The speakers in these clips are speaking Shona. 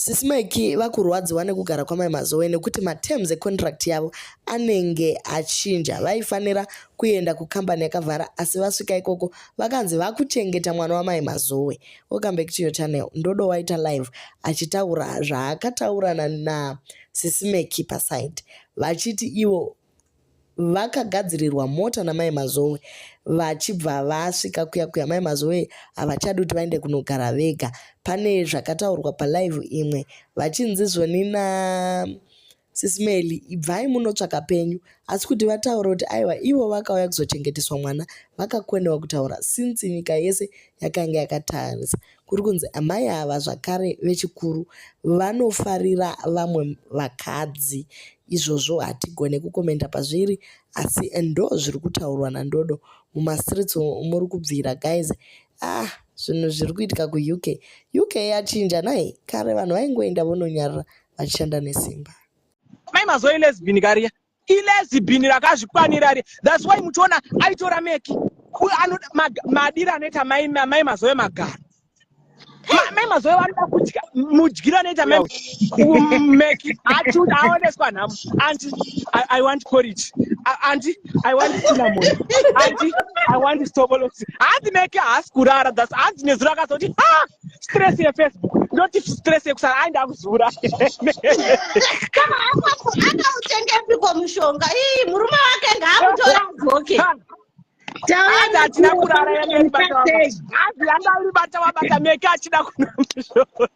Sis Mecky vakurwadziwa nekugara kwaMai Mazowe nekuti materms econtract yavo anenge achinja. Vaifanira kuenda kukambani yakavhara asi vasvika ikoko vakanzi vakuchengeta mwana waMai Mazowe. Welcome back to your channel. Ndodo waita live achitaura zvaakataurana naSis Mecky paside vachiti ivo vakagadzirirwa mota naMai Mazowe vachibva vasvika kuya Mai Mazowe havachadi kuti vaende kunogara vega. Pane zvakataurwa palive imwe vachinzi zvoni naSis Mecky ibvai munotsvaka penyu, asi kuti vataura kuti aiwa ivo vakauya kuzochengeteswa mwana vakakwenewa kutaura since nyika yese yakanga yakatarisa. Kuri kunzi amai ava zvakare vechikuru vanofarira vamwe vakadzi. Izvozvo hatigone kukomenda pazviri asi ndo zviri kutaurwa naNdodo mumastreets muri kubvira guys. Zvinhu zviri kuitika kuUK yachinja nai. Kare vanhu vaingoenda vononyarara vachishanda nesimba. Mai Mazowe lesbian kariya. Ilesbian rakazvikwanira ri. That's why muchiona aitora Mecky. Madira anoita Mai Mazowe magara. Mai Mazowe vanoda kudya mudyiro anoita Mecky aoneswa nhamo. Auntie, I want porridge. Auntie, I want cinnamon. Auntie, I want stobolosi. Auntie Mecky haasi kurara. That's auntie nezuro akazoti stress yeFacebook. Not stress yekusara aenda kuzura. Kama akautengepi kwa mushonga. Murume wake ngaamutora goke. Atina kurara yani bata wabata Mecky achida kuna mushonga.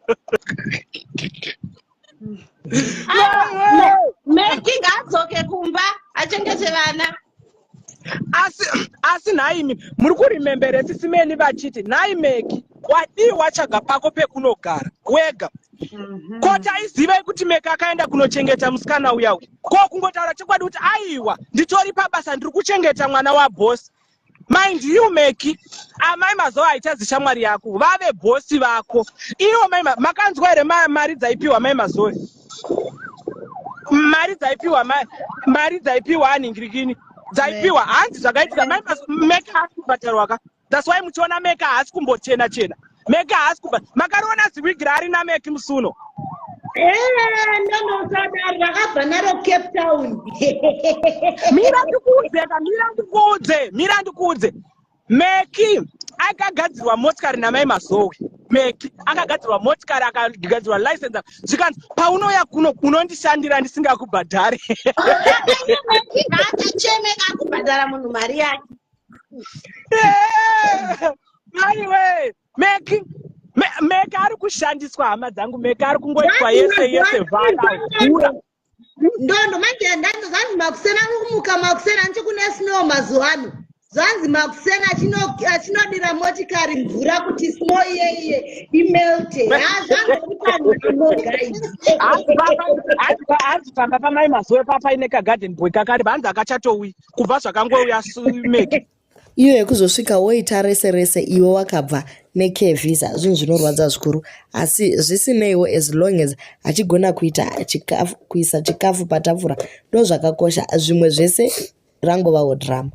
Mecky ngaadzoke kumba achengete vana. Asi naimi muri kuremembere tisimeni vachiti nai Mecky wadiwa chaga pako pekunogara wega. Koti aiziva kuti Mecky akaenda kunochengeta musikana uya ko kungotaura chokwadi kuti aiwa nditori pabasa ndiri kuchengeta mwana wabosi. Mind you Mecky, Mai Mazowe aitazi shamwari yako vave bosi vako. Iwo makanzwa ere mari dzaipiwa Mai Mazowe? Mari dzaipiwa aningirikini dzaipiwa hanzi zvakaitika Mecky haasi kubhadharwa ka. That's why muchiona Mecky haasi kumbochena. Mecky haasi kubhadharwa. Makariona ziwigira ari naMecky musuno. No, rakabva naro Cape Town. Mira ndikuudze. Mecky akagadzirwa motikari naMai Mazowe. Mecky akagadzirwa motikari akagadzirwa license. Zvikanzi paunoya kuno unondishandira ndisingakubhadhari. Mecky ngaacheme akubhadhara munhu mari yake. Aiwe Mecky ari kushandiswa hama dzangu. Mecky ari kungoitwa yese vana. Ndondo manje ndanzo zanzi makusena kumuka makusena nchikune snow mazuano. Zanzi makusena chinodira motikari mvura kuti snow iye imelte. Zanzi kutanga guys. Asi pamba paMai Mazowe papa ine garden boy kakari banza akachatowi kubva zvakangouya Mecky. Iyo yekuzosvika woita rese iwo wakabva necare visa zvinhu zvinorwadza zvikuru asi zvisineiwo as long as achigona kuisa chikafu patafura ndo zvakakosha. Zvimwe zvese rangovawo drama.